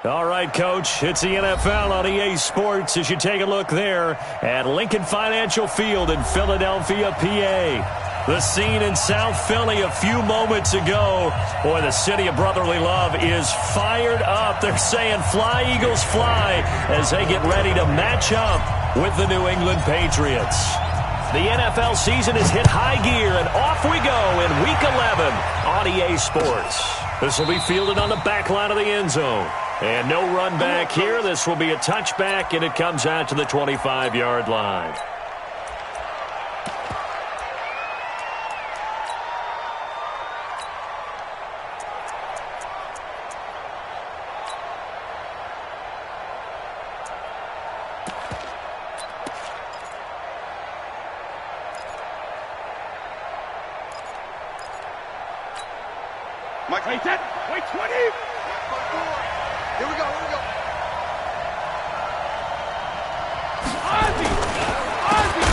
All right, Coach, it's the NFL on EA Sports as you take a look there at Lincoln Financial Field in Philadelphia, PA. The scene in South Philly a few moments ago. Boy, the city of brotherly love is fired up. They're saying, "Fly, Eagles, fly," as they get ready to match up with the New England Patriots. The NFL season has hit high gear, and off we go in Week 11 on EA Sports. This will be fielded on the back line of the end zone. And no run back here. This will be a touchback, and it comes out to the 25-yard line. Mike, wait 10, wait 20. Here we go, here we go.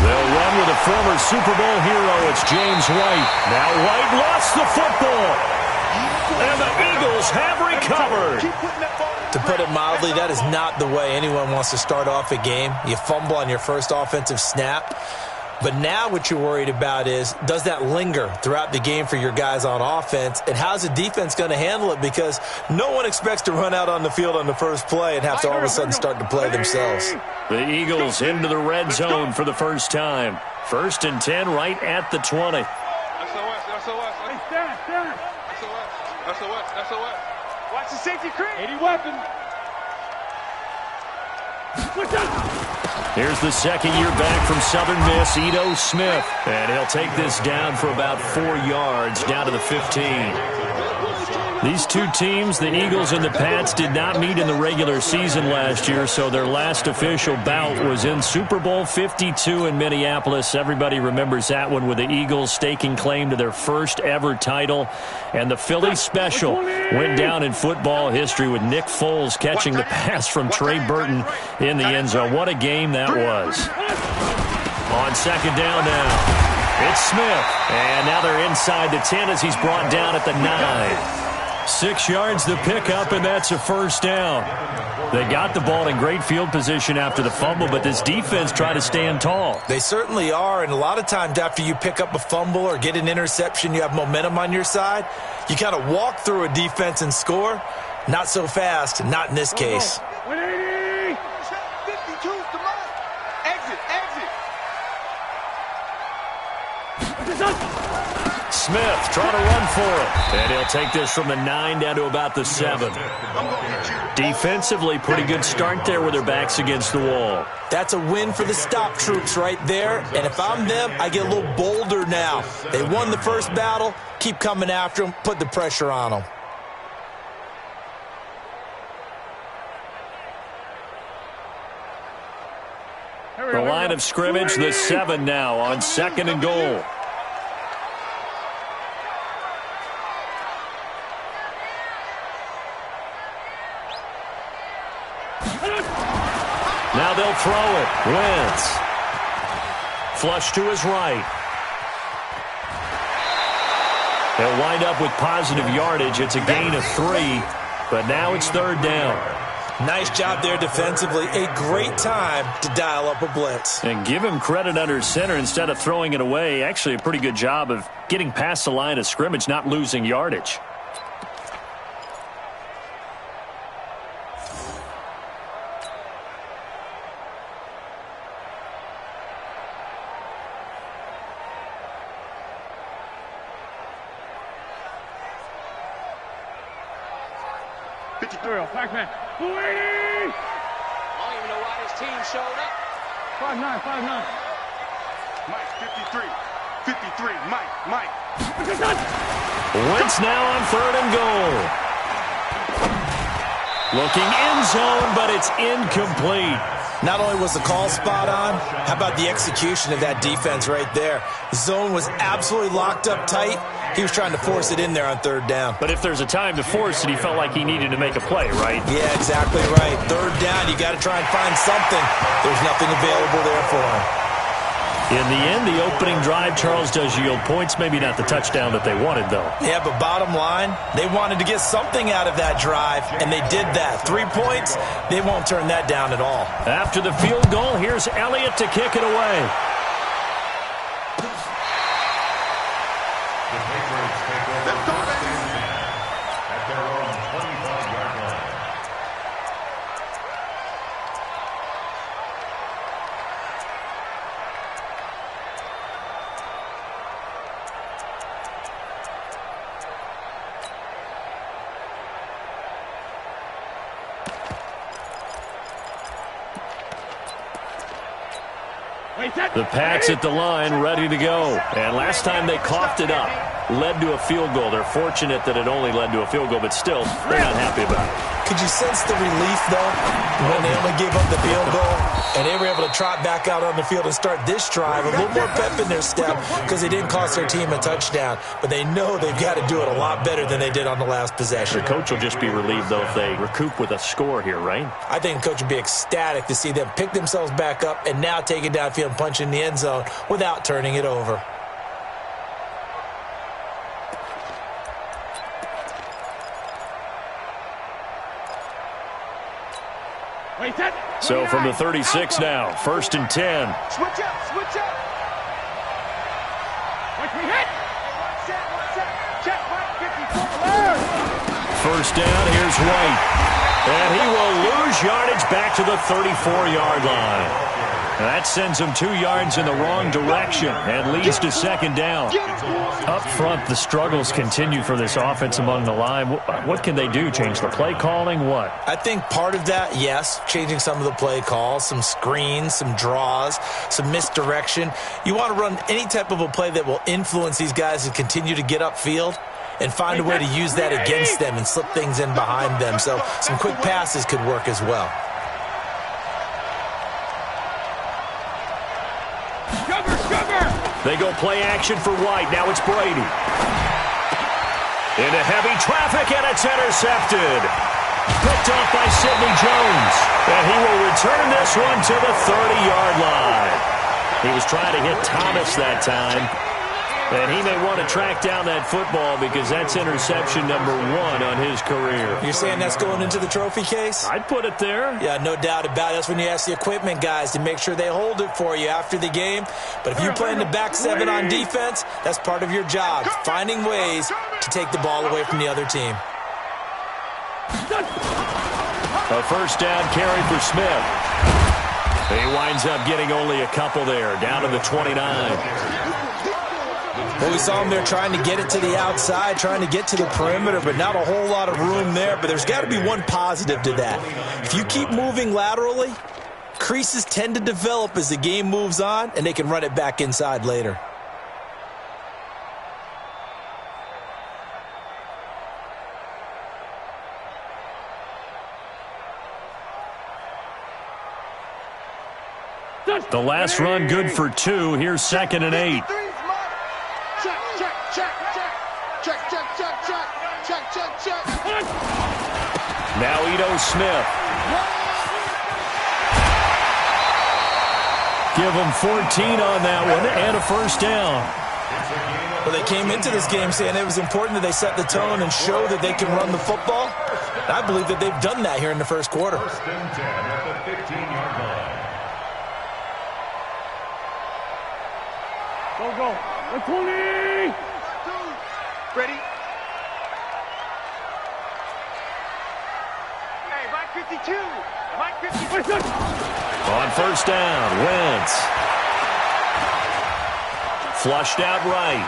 They'll run with a former Super Bowl hero. It's James White. Now White lost the football. And the Eagles have recovered. To put it mildly, that is not the way anyone wants to start off a game. You fumble on your first offensive snap. But now what you're worried about is, does that linger throughout the game for your guys on offense? And how's the defense going to handle it? Because no one expects to run out on the field on the first play and have to all of a sudden start to play themselves. The Eagles into the red zone for the first time. 1st and 10 right at the 20. SOS. Hey, stand. SOS. Watch the safety creep. 80 weapon. Watch out. Here's the second year back from Southern Miss, Ito Smith. And he'll take this down for about 4 yards, down to the 15. These two teams, the Eagles and the Pats, did not meet in the regular season last year, so their last official bout was in Super Bowl 52 in Minneapolis. Everybody remembers that one, with the Eagles staking claim to their first ever title. And the Philly special went down in football history with Nick Foles catching the pass from Trey Burton in the end zone. What a game that was. On second down now, it's Smith. And now they're inside the 10 as he's brought down at the 9. 6 yards the pickup, and that's a first down. They got the ball in great field position after the fumble, but this defense tried to stand tall. They certainly are, and a lot of times after you pick up a fumble or get an interception, you have momentum on your side. You kind of walk through a defense and score. Not so fast, not in this case. 180. 52 to mine. Exit. Smith trying to run for it. And he'll take this from the 9 down to about the 7. Defensively, pretty good start there with their backs against the wall. That's a win for the stop troops right there. And if I'm them, I get a little bolder now. They won the first battle. Keep coming after them. Put the pressure on them. The line of scrimmage, the 7 now on 2nd and goal. Now they'll throw it. Wentz. Flush to his right. They'll wind up with positive yardage. It's a gain of 3, but now it's 3rd down. Nice job there defensively. A great time to dial up a blitz. And give him credit under center instead of throwing it away. Actually, a pretty good job of getting past the line of scrimmage, not losing yardage. Pac-Man. 280! I don't even know why this team showed up. 5'9", 5'9". Mike, 53. 53, Mike. Wentz now on 3rd and goal. Looking end zone, but it's incomplete. Not only was the call spot on, how about the execution of that defense right there? The zone was absolutely locked up tight. He was trying to force it in there on 3rd down. But if there's a time to force it, he felt like he needed to make a play, right? Yeah, exactly right. 3rd down, you got to try and find something. There's nothing available there for him. In the end, the opening drive, Charles, does yield points. Maybe not the touchdown that they wanted, though. Yeah, but bottom line, they wanted to get something out of that drive, and they did that. 3 points, they won't turn that down at all. After the field goal, here's Elliott to kick it away. At their own 25-yard line. The Pats at the line, ready to go. And last time they coughed it up, led to a field goal. They're fortunate that it only led to a field goal, but still, they're not happy about it. Could you sense the relief, though, when they only gave up the field goal and they were able to trot back out on the field and start this drive? A little more pep in their step because they didn't cost their team a touchdown, but they know they've got to do it a lot better than they did on the last possession. The coach will just be relieved, though, if they recoup with a score here, right? I think the coach would be ecstatic to see them pick themselves back up and now take it downfield and punch in the end zone without turning it over. So from the 36 now, 1st and 10. Switch up, switch up. Watch me hit. Check, White, 54. First down, here's White. And he will lose yardage back to the 34-yard line. That sends him 2 yards in the wrong direction and leads to 2nd down. Up front, the struggles continue for this offense among the line. What can they do? Change the play calling? What? I think part of that, yes, changing some of the play calls, some screens, some draws, some misdirection. You want to run any type of a play that will influence these guys to continue to get upfield and find a way to use that against them and slip things in behind them. So some quick passes could work as well. They go play action for White. Now it's Brady. Into heavy traffic, and it's intercepted. Picked off by Sidney Jones. And he will return this one to the 30-yard line. He was trying to hit Thomas that time. And he may want to track down that football because that's interception number 1 on his career. You're saying that's going into the trophy case? I'd put it there. Yeah, no doubt about it. That's when you ask the equipment guys to make sure they hold it for you after the game. But if you're playing the back 7 on defense, that's part of your job, finding ways to take the ball away from the other team. A first down carry for Smith. He winds up getting only a couple there, down to the 29. Well, we saw him there trying to get it to the outside, trying to get to the perimeter, but not a whole lot of room there. But there's got to be one positive to that. If you keep moving laterally, creases tend to develop as the game moves on, and they can run it back inside later. The last run good for 2. Here's 2nd and 8. Now Ito Smith. Give them 14 on that one and a first down. Well, they came into this game saying it was important that they set the tone and show that they can run the football. And I believe that they've done that here in the first quarter. 1st and 10 at the 15-yard line. Go. 20. Ready? Hey, Mike 52. Mike 52. On first down, Wentz. Flushed out right.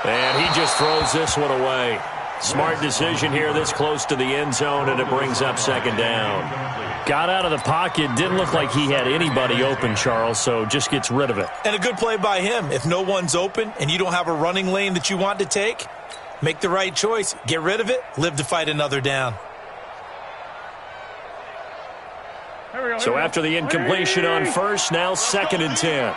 And he just throws this one away. Smart decision here this close to the end zone, and it brings up 2nd down. Got out of the pocket. Didn't look like he had anybody open, Charles, so just gets rid of it. And a good play by him. If no one's open and you don't have a running lane that you want to take, make the right choice. Get rid of it. Live to fight another down. So after the incompletion on first, now 2nd and 10.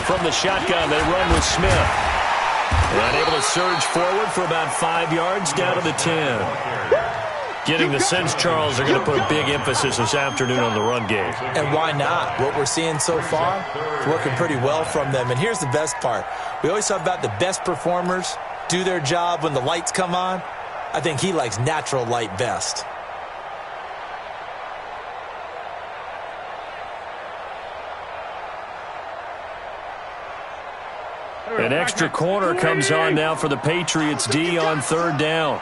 From the shotgun, they run with Smith. And able to surge forward for about 5 yards down to the 10. Getting the sense, Charles, they're going to put a big emphasis this afternoon on the run game. And why not? What we're seeing so far is working pretty well from them. And here's the best part. We always talk about the best performers do their job when the lights come on. I think he likes natural light best. An extra corner comes on now for the Patriots D on third down.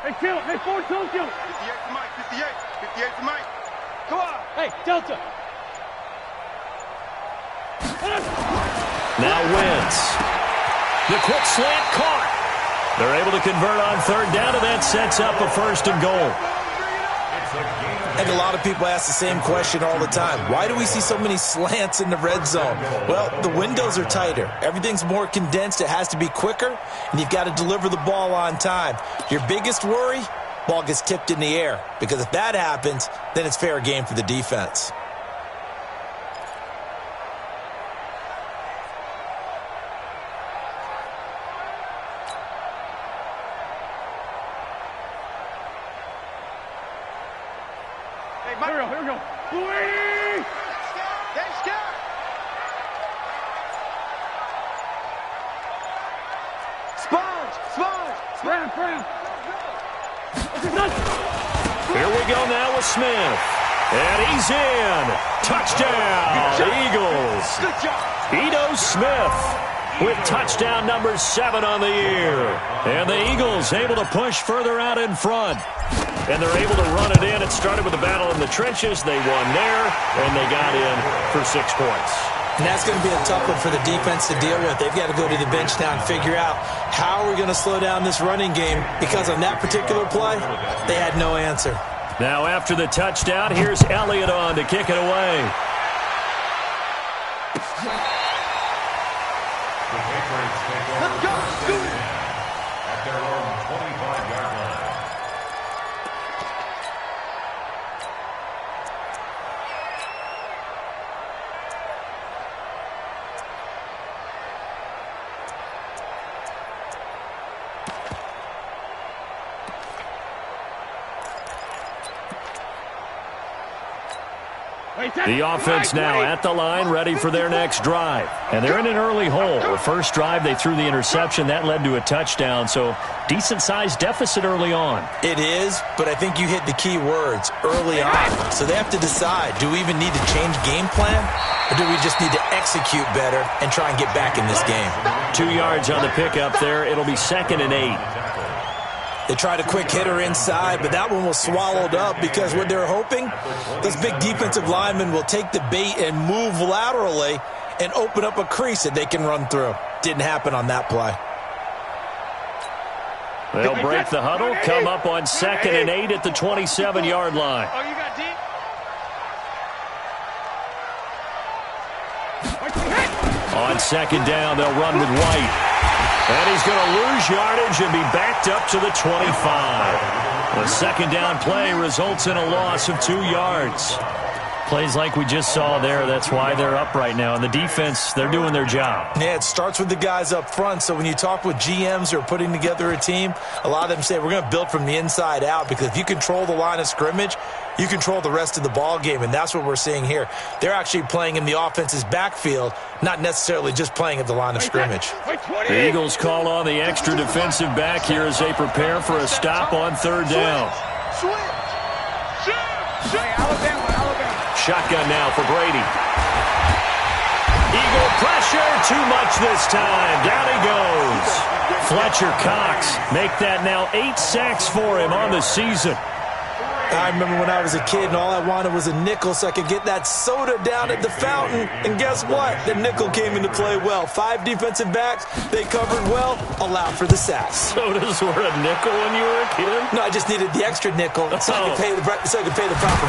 Hey, Phil. Hey, Ford, don't kill. 58 to Mike. 58. 58 to Mike. Come on. Hey, Delta. Now Wentz. The quick slant caught. They're able to convert on third down, and that sets up a first and goal. And a lot of people ask the same question all the time. Why do we see so many slants in the red zone? Well, the windows are tighter. Everything's more condensed. It has to be quicker, and you've got to deliver the ball on time. Your biggest worry, ball gets tipped in the air. Because if that happens, then it's fair game for the defense. Here we go. Louis! Stay scared! Sponge! Fram! Here we go now with Smith. And he's in. Touchdown, Eagles. Good job. Ito Smith with touchdown number 7 on the year. And the Eagles able to push further out in front. And they're able to run it in. It started with a battle in the trenches. They won there, and they got in for 6 points. And that's going to be a tough one for the defense to deal with. They've got to go to the bench now and figure out how are we going to slow down this running game, because on that particular play, they had no answer. Now after the touchdown, here's Elliott on to kick it away. The Patriots take over Let's go. at their own 25-yard line. The offense now at the line, ready for their next drive. And they're in an early hole. The first drive, they threw the interception. That led to a touchdown, so decent-sized deficit early on. It is, but I think you hit the key words, early on. So they have to decide, do we even need to change game plan, or do we just need to execute better and try and get back in this game? 2 yards on the pickup there. It'll be 2nd and 8. They tried a quick hitter inside, but that one was swallowed up because what they're hoping, those big defensive linemen will take the bait and move laterally and open up a crease that they can run through. Didn't happen on that play. They'll break the huddle, come up on 2nd and 8 at the 27-yard line. Oh, you got deep? On 2nd down, they'll run with White. And he's going to lose yardage and be backed up to the 25. The 2nd down play results in a loss of 2 yards. Plays like we just saw there, that's why they're up right now. And the defense, they're doing their job. Yeah, it starts with the guys up front. So when you talk with GMs who are putting together a team, a lot of them say we're going to build from the inside out, because if you control the line of scrimmage, you control the rest of the ball game, and that's what we're seeing here. They're actually playing in the offense's backfield, not necessarily just playing at the line of scrimmage. The Eagles call on the extra defensive back here as they prepare for a stop on 3rd down. Shotgun now for Brady. Eagle pressure, too much this time. Down he goes. Fletcher Cox make that now 8 sacks for him on the season. I remember when I was a kid and all I wanted was a nickel so I could get that soda down at the fountain. And guess what? The nickel came into play well. 5 defensive backs, they covered well, allowed for the sacks. Sodas were a nickel when you were a kid? No, I just needed the extra nickel so I could pay the proper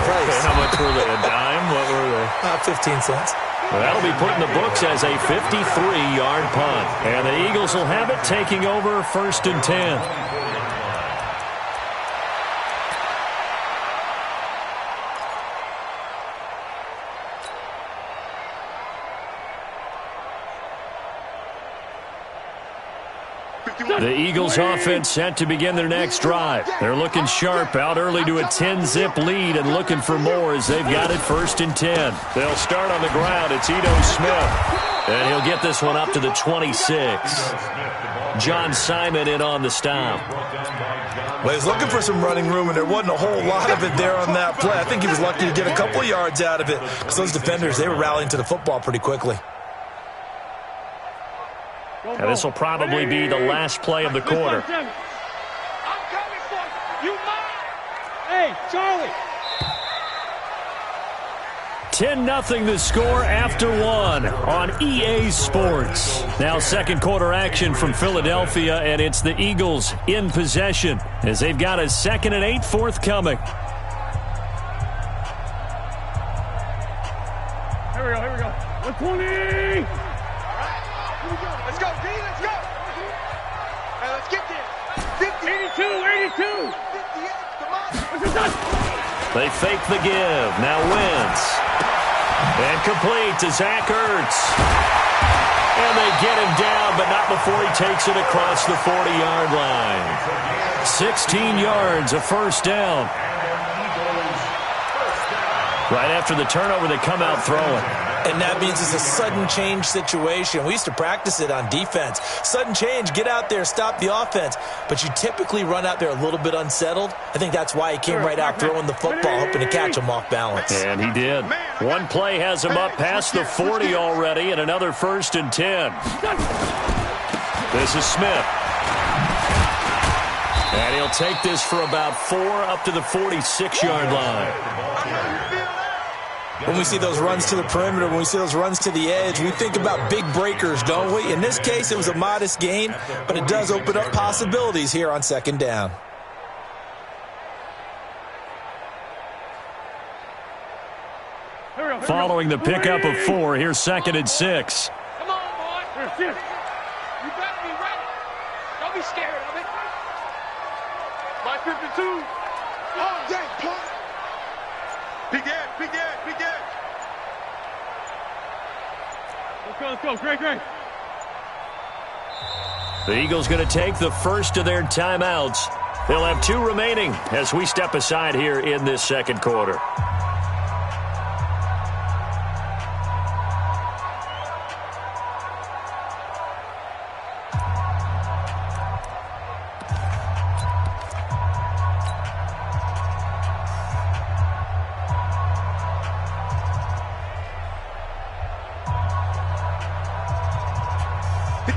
price. Okay, how much were they? A dime? What were they? 15 cents. Well, that'll be put in the books as a 53-yard punt. And the Eagles will have it, taking over 1st and 10. The Eagles offense set to begin their next drive. They're looking sharp, out early to a 10-zip lead and looking for more as they've got it 1st and 10. They'll start on the ground. It's Ito Smith. And he'll get this one up to the 26. John Simon in on the stop. Well, he's looking for some running room, and there wasn't a whole lot of it there on that play. I think he was lucky to get a couple of yards out of it because those defenders, they were rallying to the football pretty quickly. And this will probably be the last play of the quarter. I'm coming for you. You mine. Hey, Charlie. 10-0 the score after 1 on EA Sports. Now second quarter action from Philadelphia, and it's the Eagles in possession as they've got a 2nd and 8 forthcoming. Here we go. 120. Here we go. Let's go, D. Let's go. Hey, let's get there. 50. 82. 58. Come on. What's it done? They fake the give. Now Wentz. And complete to Zach Ertz. And they get him down, but not before he takes it across the 40-yard line. 16 yards, a first down. Right after the turnover, they come out throwing. And that means it's a sudden change situation. We used to practice it on defense. Sudden change, get out there, stop the offense. But you typically run out there a little bit unsettled. I think that's why he came right out throwing the football, hoping to catch him off balance. And he did. One play has him up past the 40 already, and another 1st and 10. This is Smith. And he'll take this for about 4 up to the 46-yard line. When we see those runs to the perimeter, when we see those runs to the edge, we think about big breakers, don't we? In this case, it was a modest gain, but it does open up possibilities here on 2nd down. Following the pickup of 4, here's 2nd and 6. Come on, boy. You better be ready. Don't be scared of it. My 52. Oh, dang, play. Big Ed. Let's go. Great. The Eagles going to take the first of their timeouts. They'll have 2 remaining as we step aside here in this second quarter.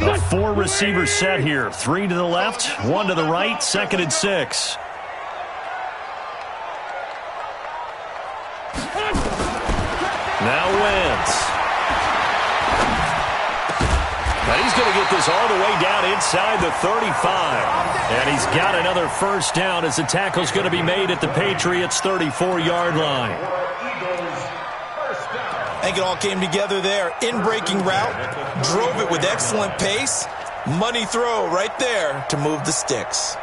A 4-receiver set here. 3 to the left, 1 to the right, 2nd and 6. Now Wentz. Now he's going to get this all the way down inside the 35. And he's got another first down as the tackle's going to be made at the Patriots' 34-yard line. I think it all came together there. In-breaking route, drove it with excellent pace. Money throw right there to move the sticks.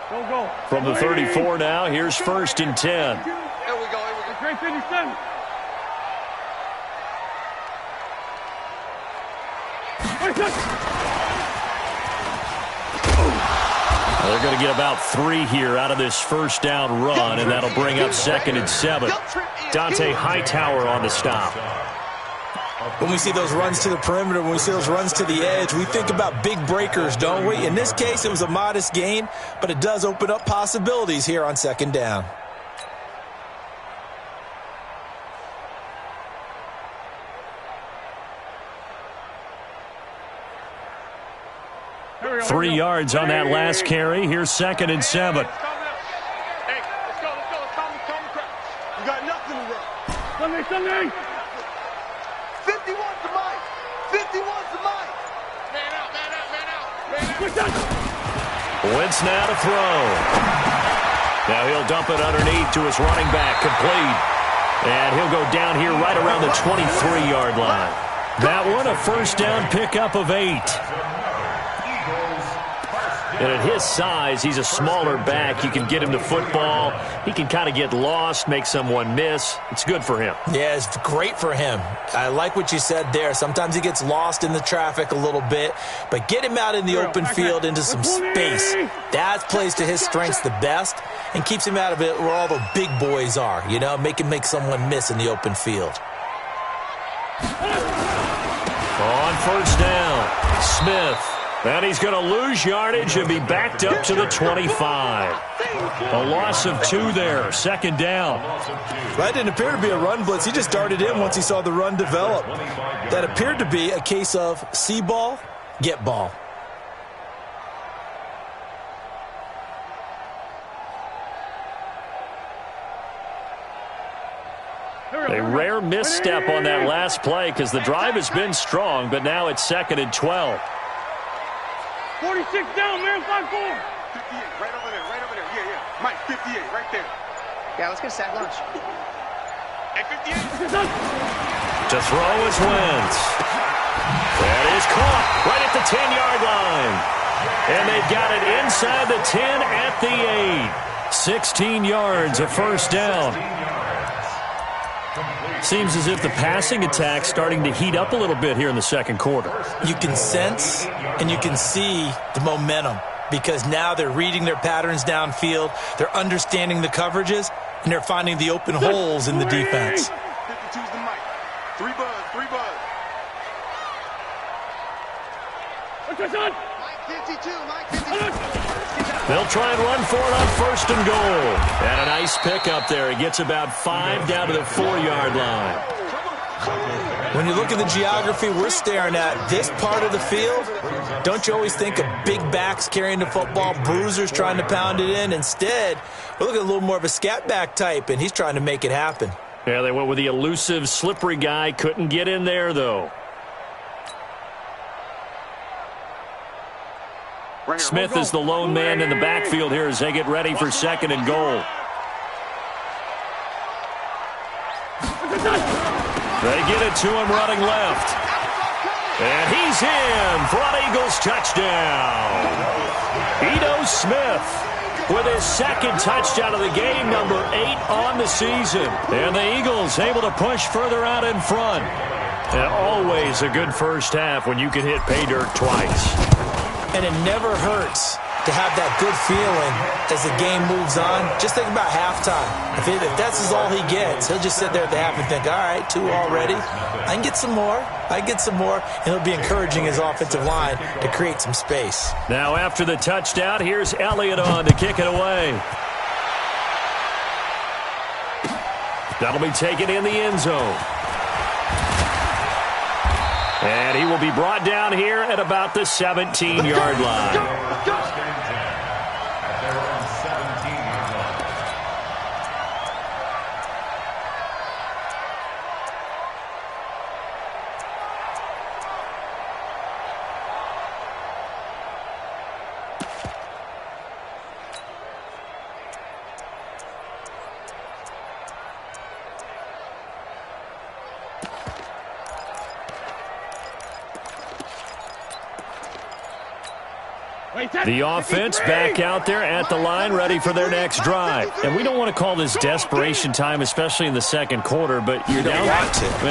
Go. From the 34 now, here's 1st and 10. Here we go. Great finish, son. They're going to get about 3 here out of this first down run, and that'll bring up 2nd and 7. Dante Hightower on the stop. When we see those runs to the perimeter, when we see those runs to the edge, we think about big breakers, don't we? In this case, it was a modest gain, but it does open up possibilities here on 2nd down. Three yards on that last carry. Here's 2nd and 7. Hey, let's go. You got nothing today. Sunday. 51's the mic. 51's the mic. Man out. Wentz now to throw. Now he'll dump it underneath to his running back, complete. And he'll go down here right around the 23-yard line. That one, a first down pickup of 8. And at his size, he's a smaller back. You can get him the football. He can kind of get lost, make someone miss. It's good for him. Yeah, it's great for him. I like what you said there. Sometimes he gets lost in the traffic a little bit, but get him out in the open field into some space. That plays to his strengths the best and keeps him out of it where all the big boys are, you know, make someone miss in the open field. On first down, Smith. And he's going to lose yardage and be backed up to the 25. A loss of 2 there, second down. That didn't appear to be a run blitz. He just darted in once he saw the run develop. That appeared to be a case of see ball, get ball. A rare misstep on that last play because the drive has been strong, but now it's 2nd and 12. 46 down, man, 5-4. 58, right over there, yeah. Mike, 58, right there. Yeah, let's get a sack lunch. At 58. To throw is Wentz. That is caught right at the 10-yard line. And they've got it inside the 10 at the 8. 16 yards, a first down. Seems as if the passing attack's starting to heat up a little bit here in the second quarter. You can sense and you can see the momentum because now they're reading their patterns downfield, they're understanding the coverages, and they're finding the open holes in the defense. 52's the mic. 3 buzz. What's your son? Mike 52, Mike 52. They'll try and run for it on first and goal. And a nice pickup there. He gets about 5 down to the 4-yard line. When you look at the geography we're staring at, this part of the field, don't you always think of big backs carrying the football, bruisers trying to pound it in? Instead, we're looking at a little more of a scat back type, and he's trying to make it happen. Yeah, they went with the elusive, slippery guy. Couldn't get in there, though. Smith is the lone man in the backfield here as they get ready for 2nd and goal. They get it to him running left. And he's in for an Eagles touchdown. Ito Smith with his 2nd touchdown of the game, number 8 on the season. And the Eagles able to push further out in front. And always a good first half when you can hit pay dirt twice. And it never hurts to have that good feeling as the game moves on. Just think about halftime. If that's all he gets, he'll just sit there at the half and think, all right, 2 already. I can get some more. And he'll be encouraging his offensive line to create some space. Now after the touchdown, here's Elliott on to kick it away. That'll be taken in the end zone. And he will be brought down here at about the 17-yard line. The offense back out there at the line, ready for their next drive. And we don't want to call this desperation time, especially in the second quarter, but you're down.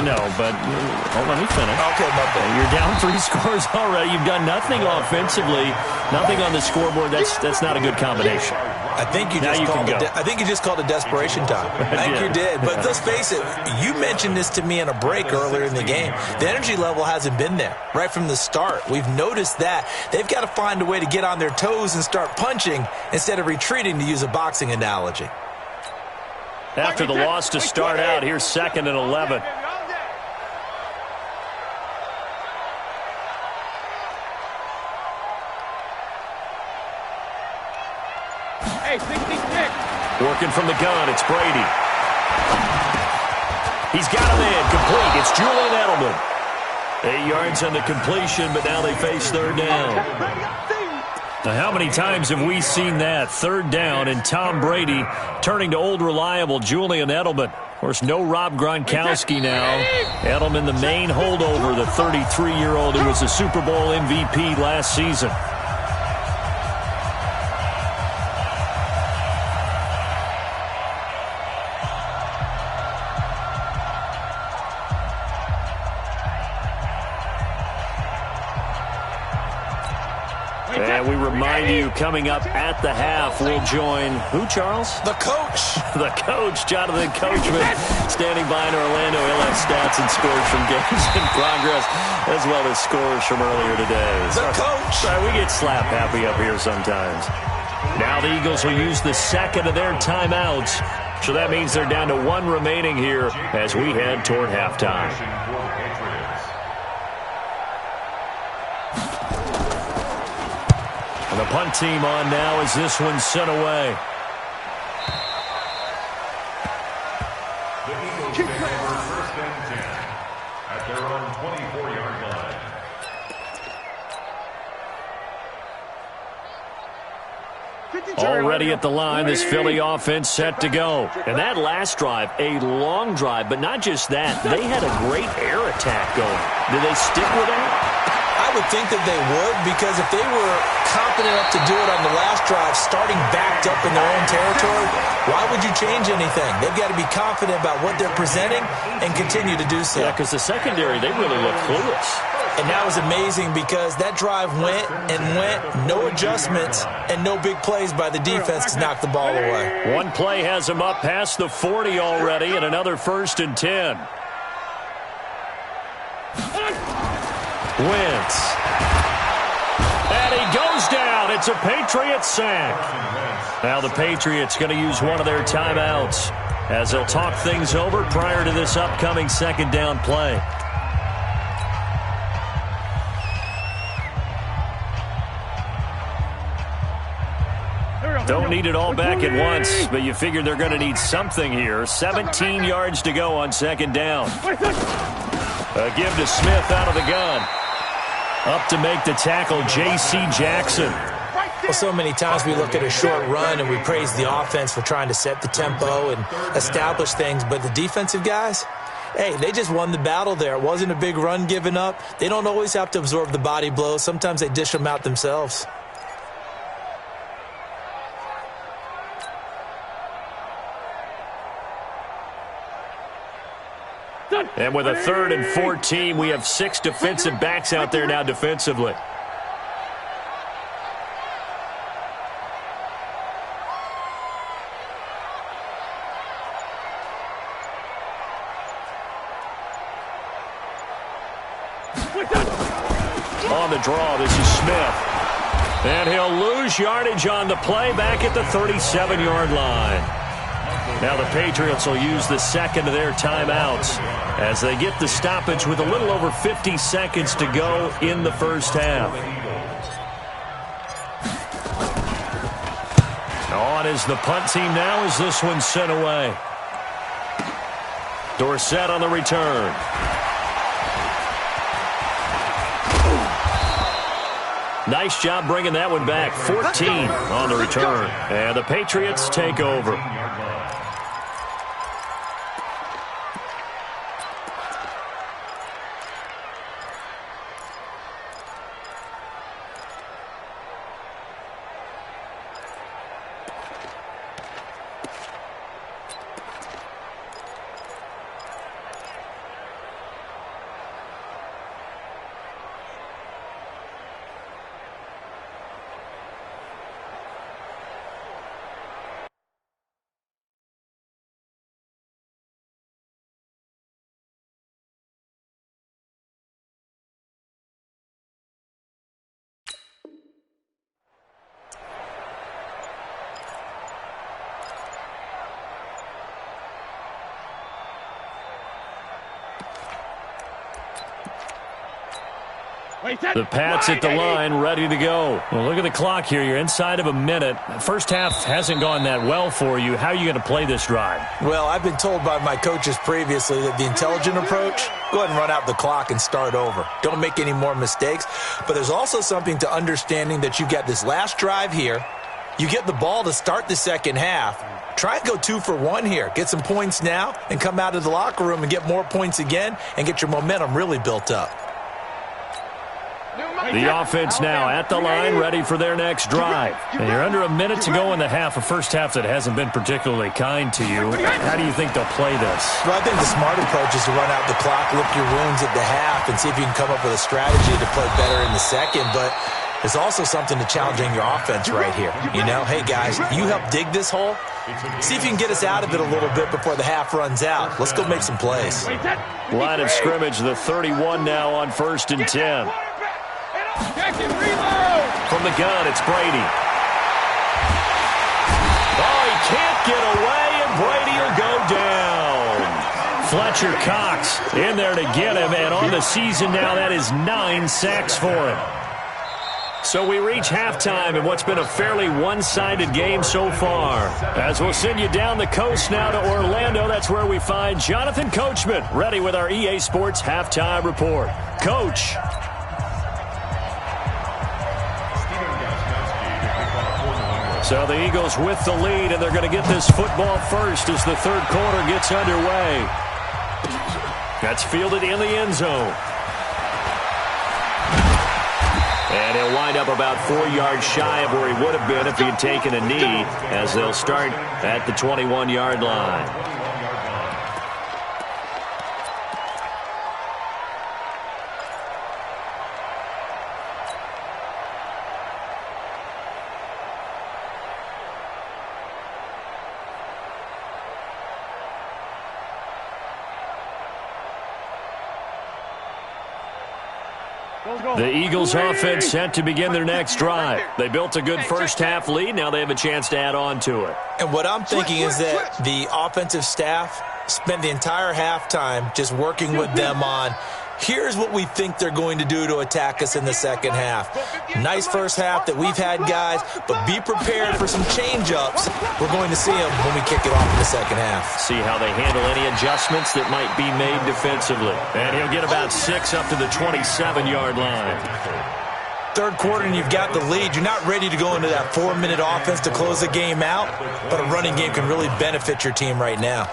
No, but let me finish. Okay, my bad. You're down 3 scores already. You've done nothing offensively, nothing on the scoreboard. That's not a good combination. I think you just called it desperation time. I think you did. But let's face it, you mentioned this to me in a break earlier in the game. The energy level hasn't been there right from the start. We've noticed that. They've got to find a way to get on their toes and start punching instead of retreating, to use a boxing analogy. After the loss to start out, here's 2nd and 11. Working from the gun, it's Brady. He's got him in, complete. It's Julian Edelman. 8 yards on the completion, but now they face 3rd down. Now, how many times have we seen that? 3rd down, and Tom Brady turning to old reliable Julian Edelman. Of course, no Rob Gronkowski now. Edelman, the main holdover, the 33-year-old who was a Super Bowl MVP last season. remind you, coming up at the half, we'll join who, Charles? The coach. The coach, Jonathan Coachman, standing by in Orlando. He'll have stats and scores from games in progress, as well as scores from earlier today. The coach. We get slap happy up here sometimes. Now the Eagles will use the second of their timeouts. So that means they're down to one remaining here as we head toward halftime. And the punt team on now as this one's sent away. The Eagles take over first and 10 at their own 24-yard line. Already at the line, this Philly offense set to go. And that last drive, a long drive, but not just that. They had a great air attack going. Did they stick with that? I would think that they would, because if they were confident enough to do it on the last drive, starting backed up in their own territory, why would you change anything? They've got to be confident about what they're presenting and continue to do so. Yeah, because the secondary, they really look clueless. And that was amazing because that drive went and went, no adjustments, and no big plays by the defense to knock the ball away. One play has him up past the 40 already, and another 1st and 10. Wentz. And he goes down. It's a Patriots sack. Now the Patriots going to use one of their timeouts as they'll talk things over prior to this upcoming second down play. Don't need it all back at once, but you figure they're going to need something here. 17 yards to go on second down. A give to Smith out of the gun. Up to make the tackle, J.C. Jackson. Well, so many times we look at a short run and we praise the offense for trying to set the tempo and establish things, but the defensive guys, hey, they just won the battle there. It wasn't a big run given up. They don't always have to absorb the body blows. Sometimes they dish them out themselves. And with a 3rd and 14, we have 6 defensive backs out there now defensively. On the draw, this is Smith. And he'll lose yardage on the play back at the 37-yard line. Now the Patriots will use the second of their timeouts as they get the stoppage with a little over 50 seconds to go in the first half. On is the punt team now as this one's sent away. Dorsett on the return. Nice job bringing that one back. 14 on the return. And the Patriots take over. The Pats at the line, ready to go. Well, look at the clock here. You're inside of a minute. First half hasn't gone that well for you. How are you going to play this drive? Well, I've been told by my coaches previously that the intelligent approach, go ahead and run out the clock and start over. Don't make any more mistakes. But there's also something to understanding that you got this last drive here. You get the ball to start the second half. Try and go 2 for 1 here. Get some points now and come out of the locker room and get more points again and get your momentum really built up. The offense now at the line, ready for their next drive. And you're under a minute to go in the half, a first half that hasn't been particularly kind to you. How do you think they'll play this? Well, I think the smart approach is to run out the clock, lick your wounds at the half, and see if you can come up with a strategy to play better in the second. But There's also something to challenging your offense right here. You know, hey, guys, you help dig this hole. See if you can get us out of it a little bit before the half runs out. Let's go make some plays. Line of scrimmage, the 31 now on 1st and 10. From the gun, it's Brady. Oh, he can't get away, and Brady will go down. Fletcher Cox in there to get him, and on the season now, that is 9 sacks for him. So we reach halftime in what's been a fairly one-sided game so far. As we'll send you down the coast now to Orlando, that's where we find Jonathan Coachman, ready with our EA Sports Halftime Report. Coach. So the Eagles with the lead, and they're going to get this football first as the third quarter gets underway. That's fielded in the end zone. And he'll wind up about 4 yards shy of where he would have been if he had taken a knee, as they'll start at the 21-yard line. The Eagles offense set to begin their next drive. They built a good first-half lead. Now they have a chance to add on to it. And what I'm thinking is that the offensive staff spent the entire halftime just working with them on, here's what we think they're going to do to attack us in the second half. Nice first half that we've had, guys, but be prepared for some change-ups. We're going to see them when we kick it off in the second half. See how they handle any adjustments that might be made defensively. And he'll get about 6 up to the 27-yard line. Third quarter and you've got the lead. You're not ready to go into that 4-minute offense to close the game out, but a running game can really benefit your team right now.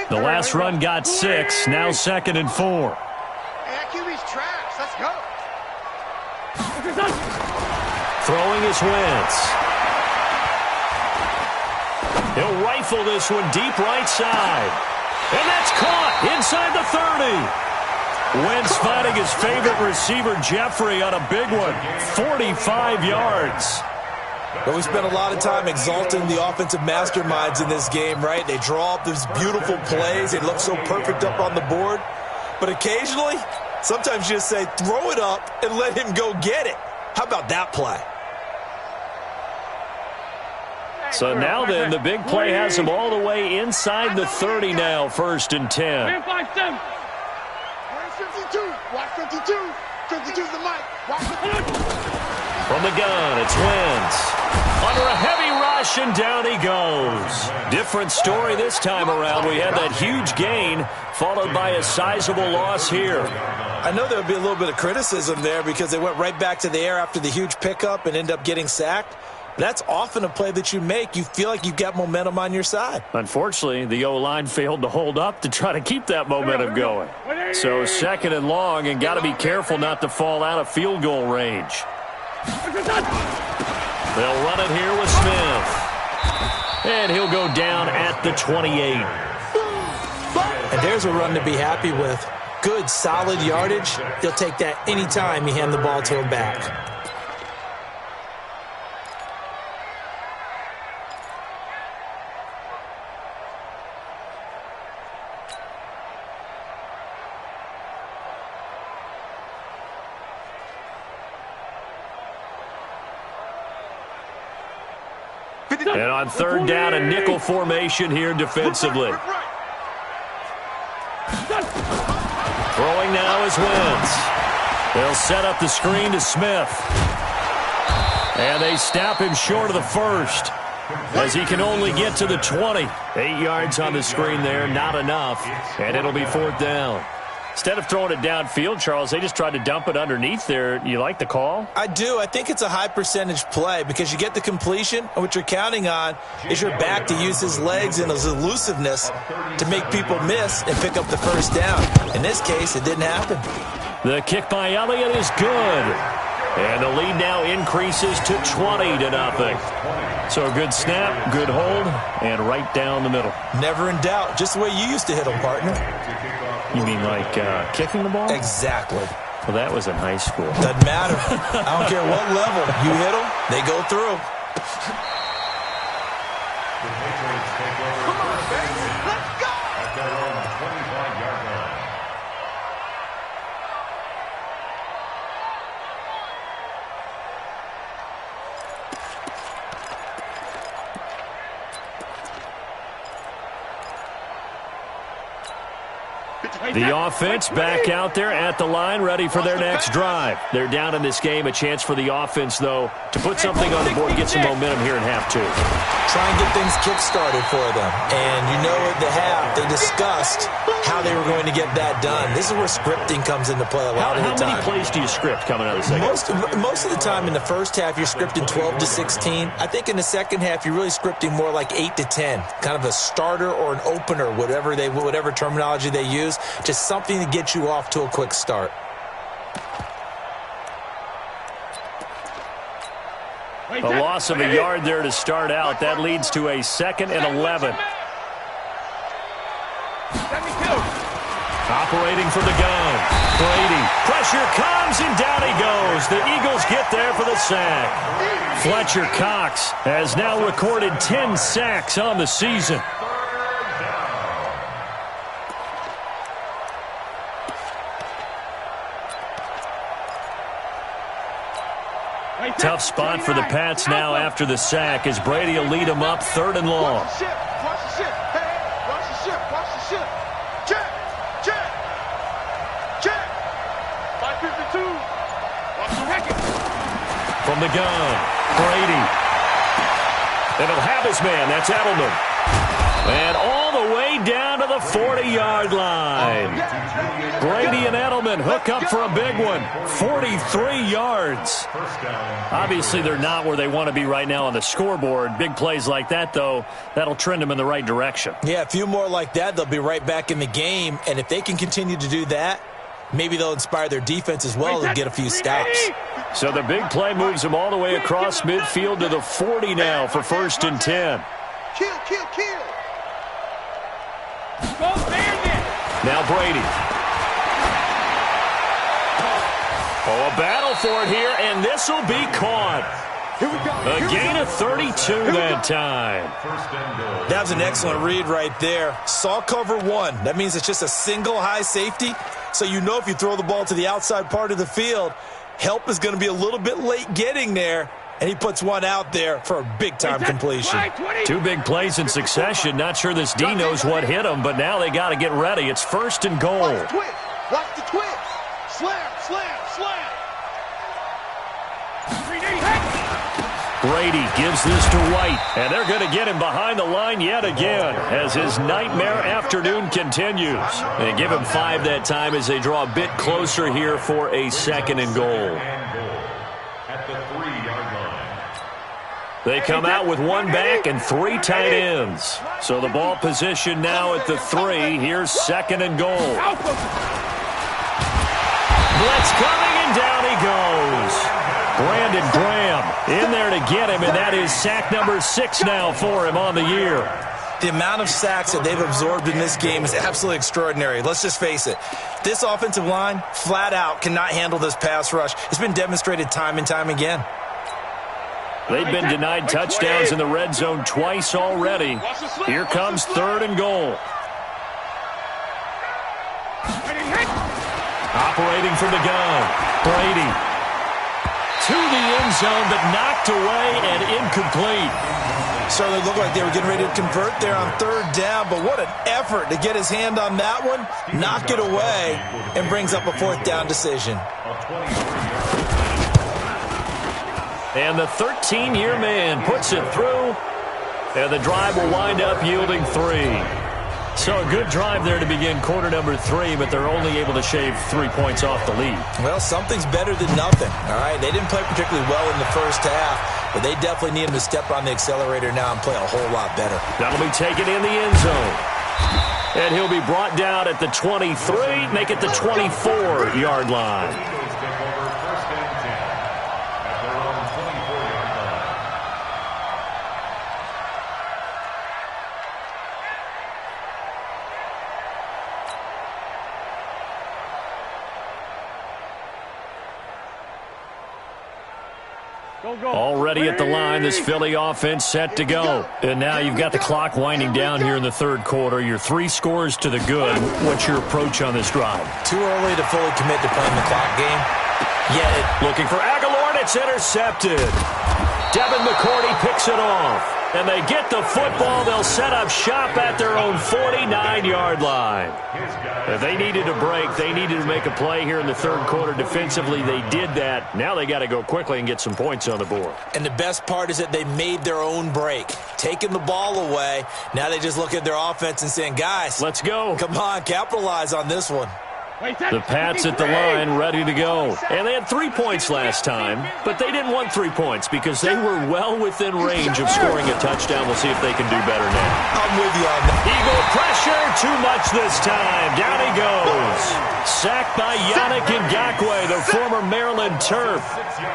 The last run got 6, now 2nd and 4. Hey, QB's trash. Let's go. Throwing is Wentz. He'll rifle this one deep right side. And that's caught inside the 30. Wentz finding his favorite receiver, Jeffrey, on a big one. 45 yards. But we spent a lot of time exalting the offensive masterminds in this game, right? They draw up these beautiful plays. They look so perfect up on the board. But occasionally, sometimes you just say, throw it up and let him go get it. How about that play? So now then, the big play has him all the way inside the 30 now, 1st and 10. 52. Watch 52. 52's the mic. Watch 52. From the gun, it's Wentz. Under a heavy rush, and down he goes. Different story this time around. We had that huge gain, followed by a sizable loss here. I know there would be a little bit of criticism there because they went right back to the air after the huge pickup and end up getting sacked. That's often a play that you make. You feel like you've got momentum on your side. Unfortunately, the O-line failed to hold up to try to keep that momentum going. So 2nd and long, and got to be careful not to fall out of field goal range. They'll run it here with Smith. And he'll go down at the 28. And there's a run to be happy with. Good, solid yardage. He'll take that anytime you hand the ball to him back. And on 3rd down, a nickel formation here defensively. Throwing now is Wentz. They'll set up the screen to Smith. And they snap him short of the 1st, as he can only get to the 20. 8 yards on the screen there, not enough. And it'll be 4th down. Instead of throwing it downfield, Charles, they just tried to dump it underneath there. You like the call? I do. I think it's a high percentage play because you get the completion, and what you're counting on is your back to use his legs and his elusiveness to make people miss and pick up the 1st down. In this case, it didn't happen. The kick by Elliott is good. And the lead now increases to 20-0. So a good snap, good hold, and right down the middle. Never in doubt. Just the way you used to hit them, partner. You mean like kicking the ball? Exactly. Well, that was in high school. Doesn't matter. I don't care what level. You hit them, they go through. Come on, baby. Let's go. At their own 25-yard line. The offense back out there at the line, ready for their next drive. They're down in this game. A chance for the offense, though, to put something on the board, get some momentum here in half two. Try and get things kick-started for them. And you know at the half, they discussed how they were going to get that done. This is where scripting comes into play a lot of the time. How many plays do you script coming out of the second? Most of the time in the first half, you're scripting 12 to 16. I think in the second half, you're really scripting more like 8 to 10. Kind of a starter or an opener, whatever terminology they use. Just something to get you off to a quick start. A loss of a yard there to start out. That leads to a 2nd and 11. Operating from the gun. Brady. Pressure comes, and down he goes. The Eagles get there for the sack. Fletcher Cox has now recorded 10 sacks on the season. Tough spot for the Pats now after the sack as Brady will lead them up 3rd and long. Watch the ship. Watch the ship. Hey, watch the ship. Watch the ship. Check. Check. Check. 552. Watch the record. From the gun, Brady. And he'll have his man. That's Edelman. And all the way down to the 40-yard line. Brady and Edelman hook up for a big one. 43 yards. Obviously, they're not where they want to be right now on the scoreboard. Big plays like that, though, that'll trend them in the right direction. Yeah, a few more like that, they'll be right back in the game. And if they can continue to do that, maybe they'll inspire their defense as well and get a few stops. So the big play moves them all the way across midfield to the 40 now for 1st and 10. Kill, kill, kill. Now Brady. Oh, a battle for it here, and this will be caught. Here we go. A gain of 32 that time. That was an excellent read right there. Saw cover 1. That means it's just a single high safety. So you know if you throw the ball to the outside part of the field, help is going to be a little bit late getting there. And he puts one out there for a big-time completion. 2 big plays in succession. Not sure this D knows what hit him, but now they got to get ready. It's 1st and goal. Watch the twist. Watch the twist. Slam, slam, slam. Brady gives this to White, and they're going to get him behind the line yet again as his nightmare afternoon continues. They give him 5 that time as they draw a bit closer here for a 2nd and goal. At the 3-yard line. They come out with 1 back and 3 tight ends. So the ball position now at the 3. Here's 2nd and goal. Blitz coming, and down he goes. Brandon Graham in there to get him, and that is sack number 6 now for him on the year. The amount of sacks that they've absorbed in this game is absolutely extraordinary. Let's just face it. This offensive line, flat out, cannot handle this pass rush. It's been demonstrated time and time again. They've been denied touchdowns in the red zone twice already. Here comes 3rd and goal. Operating from the gun, Brady. To the end zone, but knocked away and incomplete. Certainly looked like they were getting ready to convert there on 3rd down, but what an effort to get his hand on that one, knock it away, and brings up a 4th down decision. And the 13-year man puts it through, and the drive will wind up yielding 3. So a good drive there to begin quarter number 3, but they're only able to shave 3 points off the lead. Well, something's better than nothing, all right? They didn't play particularly well in the first half, but they definitely need him to step on the accelerator now and play a whole lot better. That'll be taken in the end zone. And he'll be brought down at the 23, make it the 24-yard line. Already at the line, this Philly offense set to go. And now you've got the clock winding down here in the third quarter. You're 3 scores to the good. What's your approach on this drive? Too early to fully commit to playing the clock game. Looking for Aguilar, and it's intercepted. Devin McCourty picks it off. And they get the football. They'll set up shop at their own 49-yard line. If they needed a break, they needed to make a play here in the third quarter defensively. They did that. Now they got to go quickly and get some points on the board. And the best part is that they made their own break. Taking the ball away. Now they just look at their offense and saying, guys, let's go. Come on, capitalize on this one. The Pats at the line, ready to go. And they had 3 points last time, but they didn't want 3 points because they were well within range of scoring a touchdown. We'll see if they can do better now. I'm with you on that. Eagle pressure, too much this time. Down he goes. Sacked by Yannick Ngakoue, the former Maryland Terp.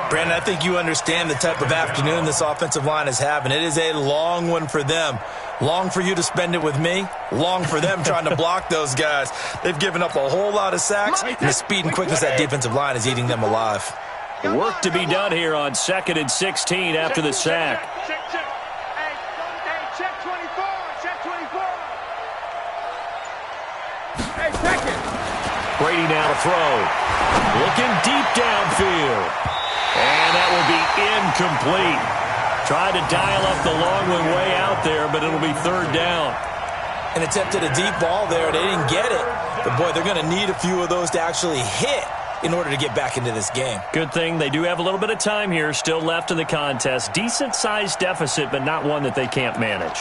Brandon, I think you understand the type of afternoon this offensive line is having. It is a long one for them. Long for you to spend it with me. Long for them trying to block those guys. They've given up a whole lot of sacks, and the speed and quickness of that defensive line is eating them alive. Work to be done here on 2nd and 16 after the sack. Check 24. Check 24. Hey, second. Brady now to throw. Looking deep downfield. And that will be incomplete. Tried to dial up the long one way out there, but it'll be third down. And attempted a deep ball there. They didn't get it. But, boy, they're going to need a few of those to actually hit in order to get back into this game. Good thing they do have a little bit of time here still left in the contest. Decent-sized deficit, but not one that they can't manage.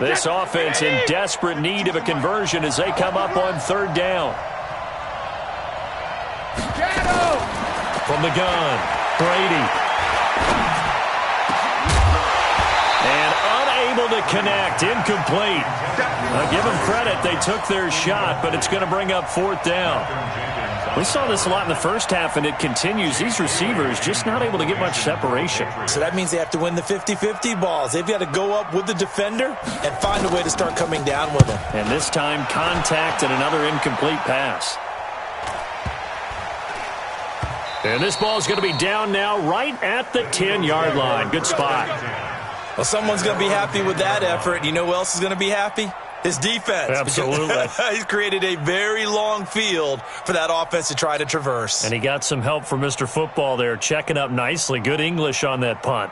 This offense in desperate need of a conversion as they come up on third down. From the gun, Brady. And unable to connect, incomplete. Now give them credit, they took their shot, but it's going to bring up fourth down. We saw this a lot in the first half, and it continues. These receivers just not able to get much separation. So that means they have to win the 50-50 balls. They've got to go up with the defender and find a way to start coming down with them. And this time, contact and another incomplete pass. And this ball is going to be down now right at the 10-yard line. Good spot. Well, someone's going to be happy with that effort. You know who else is going to be happy? His defense. Absolutely. He's created a very long field for that offense to try to traverse. And he got some help from Mr. Football there, checking up nicely. Good English on that punt.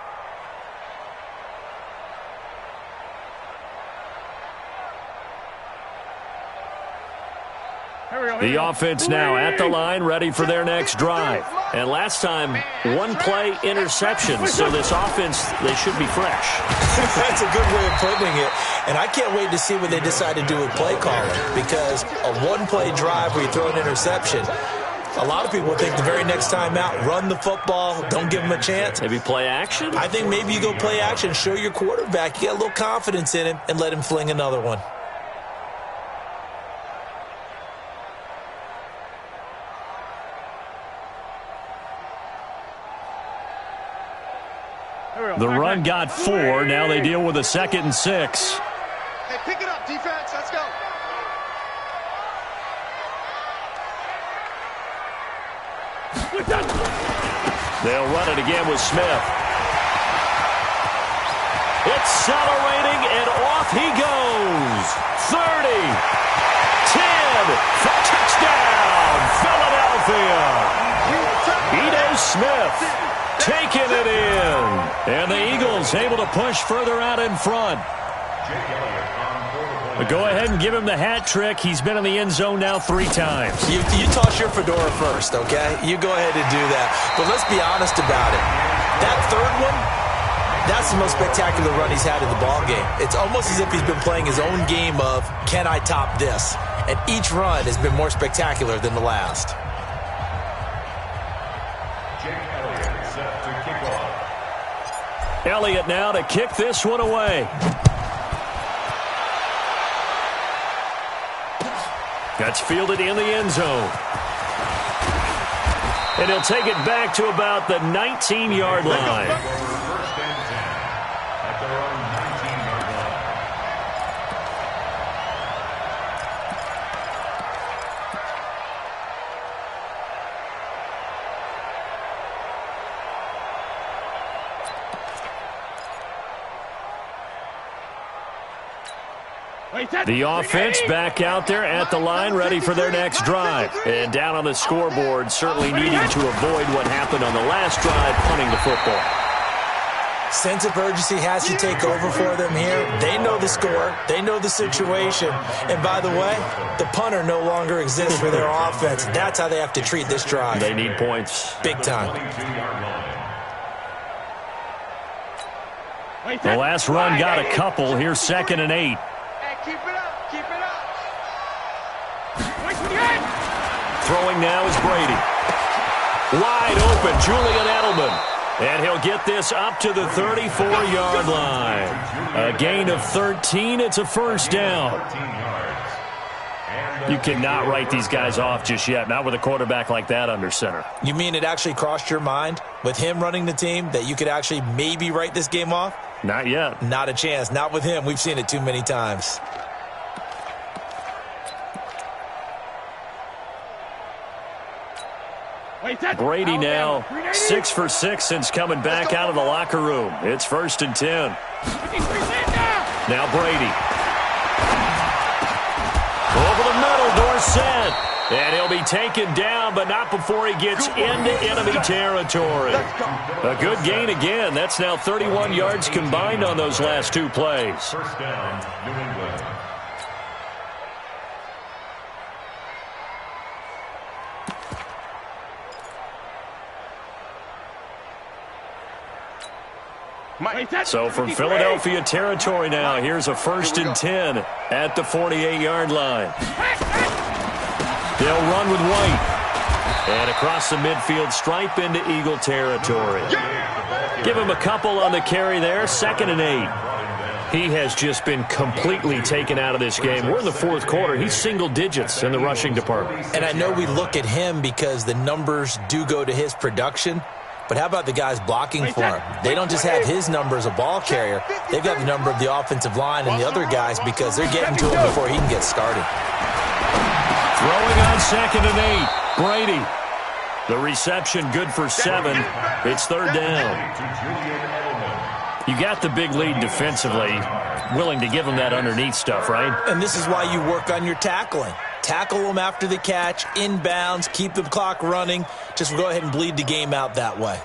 The offense now at the line, ready for their next drive. And last time, one-play interception. So this offense, they should be fresh. That's a good way of putting it. And I can't wait to see what they decide to do with play calling. Because a one-play drive where you throw an interception, a lot of people think the very next time out, run the football, don't give them a chance. Maybe play action? I think maybe you go play action, show your quarterback, you got a little confidence in him, and let him fling another one. The run got 4. Now they deal with a 2nd and 6. Hey, pick it up, defense. Let's go. They'll run it again with Smith. Accelerating, and off he goes. 30, 10, for touchdown, Philadelphia. Ito Smith taking it in. And the Eagles able to push further out in front. But go ahead and give him the hat trick. He's been in the end zone now 3 times. You toss your fedora first, okay? You go ahead and do that. But let's be honest about it. That third one, that's the most spectacular run he's had in the ballgame. It's almost as if he's been playing his own game of, can I top this? And each run has been more spectacular than the last. Elliott now to kick this one away. That's fielded in the end zone. And he'll take it back to about the 19-yard line. The offense back out there at the line, ready for their next drive. And down on the scoreboard, certainly needing to avoid what happened on the last drive, punting the football. Sense of urgency has to take over for them here. They know the score. They know the situation. And by the way, the punter no longer exists for their offense. That's how they have to treat this drive. They need points. Big time. The last run got a couple. Here's 2nd and 8. Keep it up. Keep it up. Throwing now is Brady. Wide open, Julian Edelman. And he'll get this up to the 34-yard line. A gain of 13. It's a first down. You cannot write these guys off just yet, not with a quarterback like that under center. You mean it actually crossed your mind with him running the team that you could actually maybe write this game off? Not yet. Not a chance. Not with him. We've seen it too many times. Brady now 6 for 6 since coming back out of the locker room. It's 1st and 10. Now Brady. Over the middle, Dorsett. And he'll be taken down, but not before he gets into enemy territory. A good gain again. That's now 31 yards combined on those last 2 plays. First down, New England. So from Philadelphia territory now, here's a 1st and 10 at the 48-yard line. They'll run with White. And across the midfield stripe into Eagle territory. Give him a couple on the carry there, 2nd and 8. He has just been completely taken out of this game. We're in the 4th quarter. He's single digits in the rushing department. And I know we look at him because the numbers do go to his production. But how about the guys blocking for him? They don't just have his number as a ball carrier. They've got the number of the offensive line and the other guys because they're getting to him before he can get started. Throwing on 2nd and 8. Brady. The reception good for 7. It's 3rd down. You got the big lead defensively. Willing to give him that underneath stuff, right? And this is why you work on your tackling. Tackle them after the catch, inbounds, keep the clock running. Just go ahead and bleed the game out that way.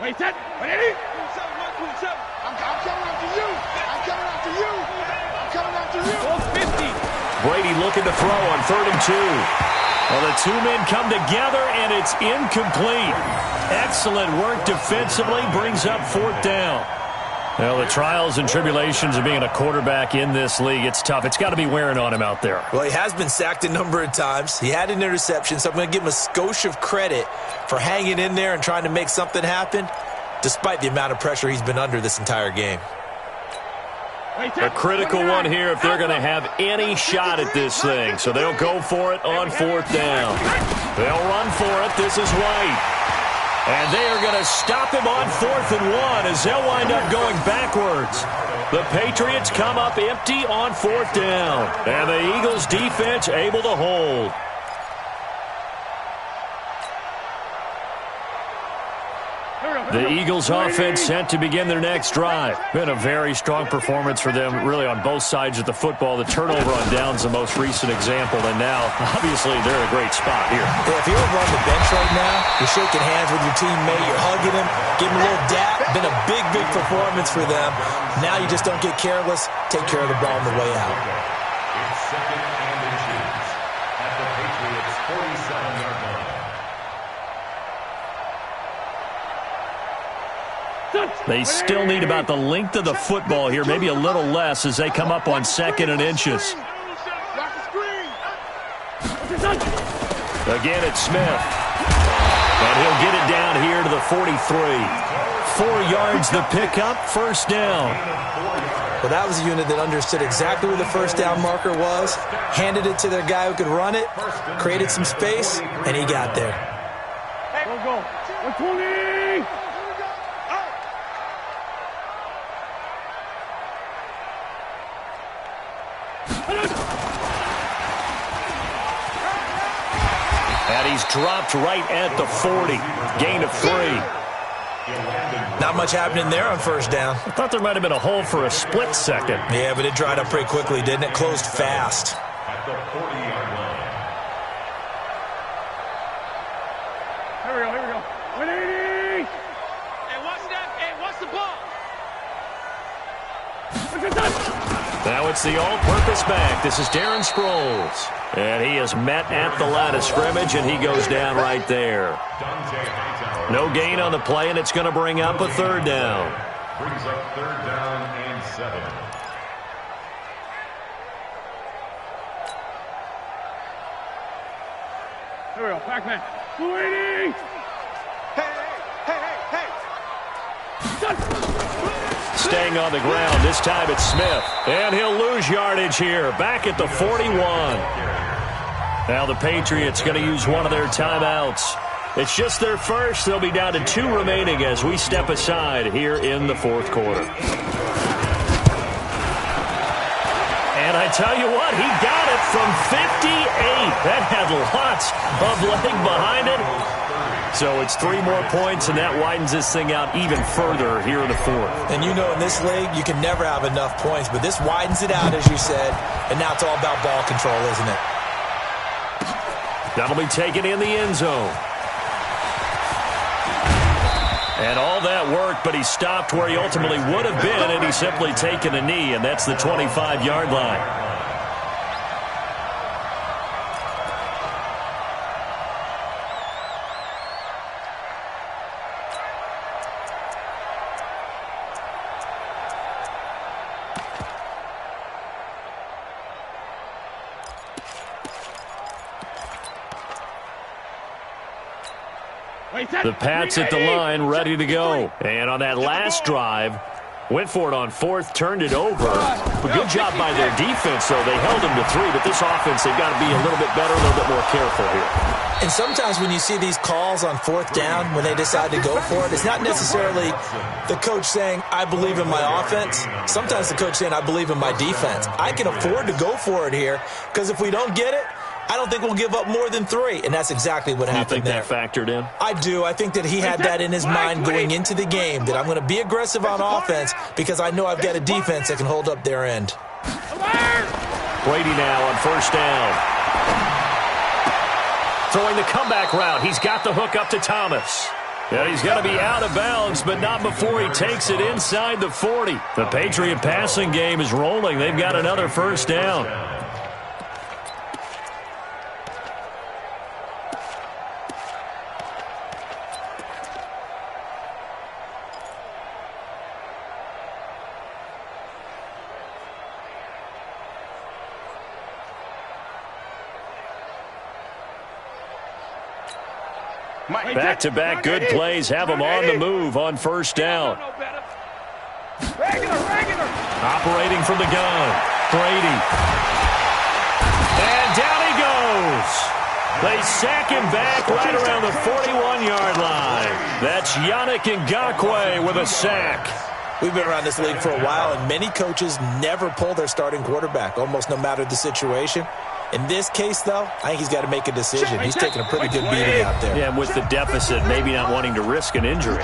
Wait, set. Ready? I'm coming after you. I'm coming after you. I'm coming after you. 50. Brady looking to throw on 3rd and 2. Well, the 2 men come together, and it's incomplete. Excellent work defensively, brings up 4th down. Well, the trials and tribulations of being a quarterback in this league, it's tough. It's got to be wearing on him out there. Well, he has been sacked a number of times. He had an interception, so I'm going to give him a skosh of credit for hanging in there and trying to make something happen, despite the amount of pressure he's been under this entire game. A critical one here if they're going to have any shot at this thing. So they'll go for it on 4th down. They'll run for it. This is White. And they are going to stop him on 4th and 1 as they'll wind up going backwards. The Patriots come up empty on 4th down. And the Eagles defense able to hold. The Eagles offense set to begin their next drive. Been a very strong performance for them, really on both sides of the football. The turnover on downs the most recent example, and now, obviously, they're in a great spot here. Yeah, if you're over on the bench right now, you're shaking hands with your teammate, you're hugging him, giving him a little dap. Been a big, big performance for them. Now you just don't get careless. Take care of the ball on the way out. It's 2nd and inches at the Patriots' 47-yard line. They still need about the length of the football here, maybe a little less as they come up on 2nd and inches. Again, it's Smith. And he'll get it down here to the 43. 4 yards the pickup, 1st down. Well, that was a unit that understood exactly where the 1st down marker was, handed it to their guy who could run it, created some space, and he got there. Go. 120. And he's dropped right at the 40. Gain of 3. Not much happening there on first down. I thought there might have been a hole for a split second. Yeah, but it dried up pretty quickly, didn't it? Closed fast. At the 40-yard line. Here we go. 180. Hey, watch that. Hey, watch the ball. Now it's the all-purpose back. This is Darren Sproles. And he is met at the line of scrimmage, and he goes down right there. No gain on the play, and it's going to bring up a third down. Brings up third down and 7. Here we go. Back man. 280. Hey. Staying on the ground. This time it's Smith. And he'll lose yardage here. Back at the 41. Now the Patriots going to use one of their timeouts. It's just their first. They'll be down to 2 remaining as we step aside here in the fourth quarter. And I tell you what, he got it from 58. That had lots of leg behind it. So it's 3 more points, and that widens this thing out even further here in the fourth. And you know in this league, you can never have enough points, but this widens it out, as you said, and now it's all about ball control, isn't it? That'll be taken in the end zone. And all that worked, but he stopped where he ultimately would have been, and he's simply taken a knee, and that's the 25-yard line. The Pats at the line, ready to go. And on that last drive, went for it on fourth, turned it over. A good job by their defense, though. They held them to 3, but this offense, they've got to be a little bit better, a little bit more careful here. And sometimes when you see these calls on fourth down, when they decide to go for it, it's not necessarily the coach saying, I believe in my offense. Sometimes the coach saying, I believe in my defense. I can afford to go for it here, because if we don't get it, I don't think we'll give up more than 3, and that's exactly what happened there. You think that factored in? I do. I think that he had that in his mind going into the game, that I'm going to be aggressive on offense because I know I've got a defense that can hold up their end. Brady now on first down. Throwing the comeback route. He's got the hook up to Thomas. Yeah, he's got to be out of bounds, but not before he takes it inside the 40. The Patriot passing game is rolling. They've got another first down. Back-to-back good plays have them on the move on first down. Operating from the gun, Brady. And down he goes. They sack him back right around the 41-yard line. That's Yannick Ngakoue with a sack. We've been around this league for a while, and many coaches never pull their starting quarterback, almost no matter the situation. In this case, though, I think he's got to make a decision. He's taking a pretty good beating out there. Yeah, and with the deficit, maybe not wanting to risk an injury.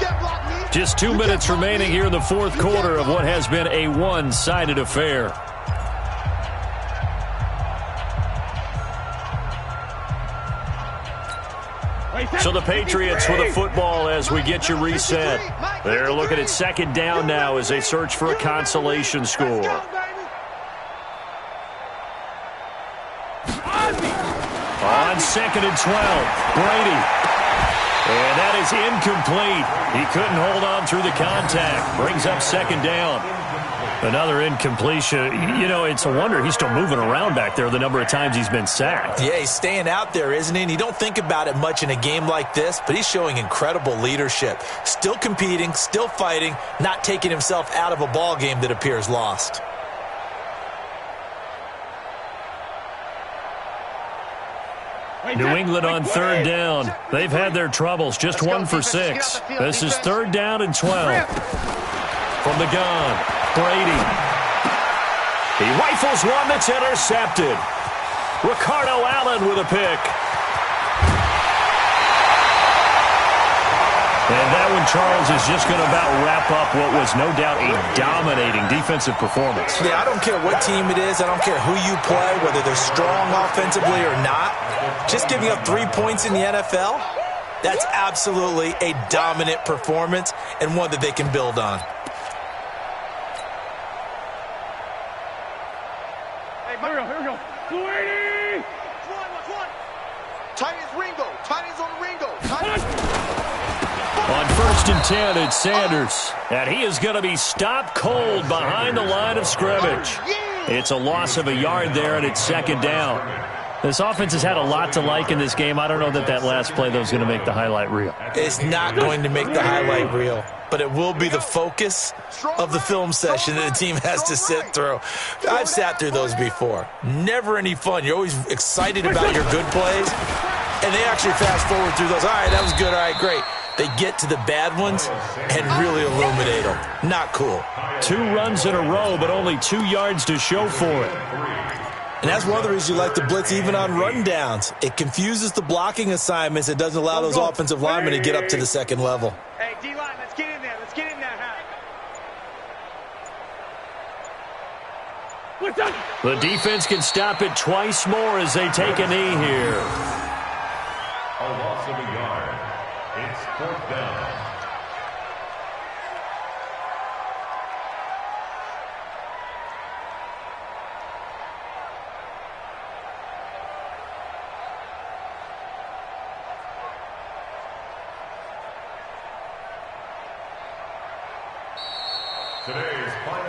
Just 2 minutes remaining here in the fourth quarter of what has been a one-sided affair. So the Patriots with a football as we get you reset. They're looking at second down now as they search for a consolation score. On second and 12, Brady. And that is incomplete. He couldn't hold on through the contact. Brings up second down. Another incompletion. You know, it's a wonder he's still moving around back there the number of times he's been sacked. Yeah, he's staying out there, isn't he? And you don't think about it much in a game like this, but he's showing incredible leadership. Still competing, still fighting, not taking himself out of a ball game that appears lost. New England on third down. They've had their troubles. Just 1 for 6. This is third down and 12. From the gun, Brady. He rifles one that's intercepted. Ricardo Allen with a pick. And that that one, Charles, is just going to about wrap up what was no doubt a dominating defensive performance. Yeah, I don't care what team it is. I don't care who you play, whether they're strong offensively or not. Just giving up 3 points in the NFL, that's absolutely a dominant performance and one that they can build on. Hey, here we go. 280! Tight as Ringo. Tight as on Ringo. Tight as... On 1st and 10, it's Sanders. And he is going to be stopped cold behind the line of scrimmage. It's a loss of a yard there, and it's 2nd down. This offense has had a lot to like in this game. I don't know that last play, though, is going to make the highlight reel. It's not going to make the highlight reel, but it will be the focus of the film session that the team has to sit through. I've sat through those before. Never any fun. You're always excited about your good plays, and they actually fast forward through those. All right, that was good. All right, great. They get to the bad ones and really illuminate them. Not cool. 2 runs in a row, but only 2 yards to show for it. And that's one of the reasons you like to blitz even on rundowns. It confuses the blocking assignments. It doesn't allow those offensive linemen to get up to the second level. Hey, D-line, let's get in there. Let's get in there, huh? The defense can stop it twice more as they take a knee here. A loss of a yard. It's 4th down.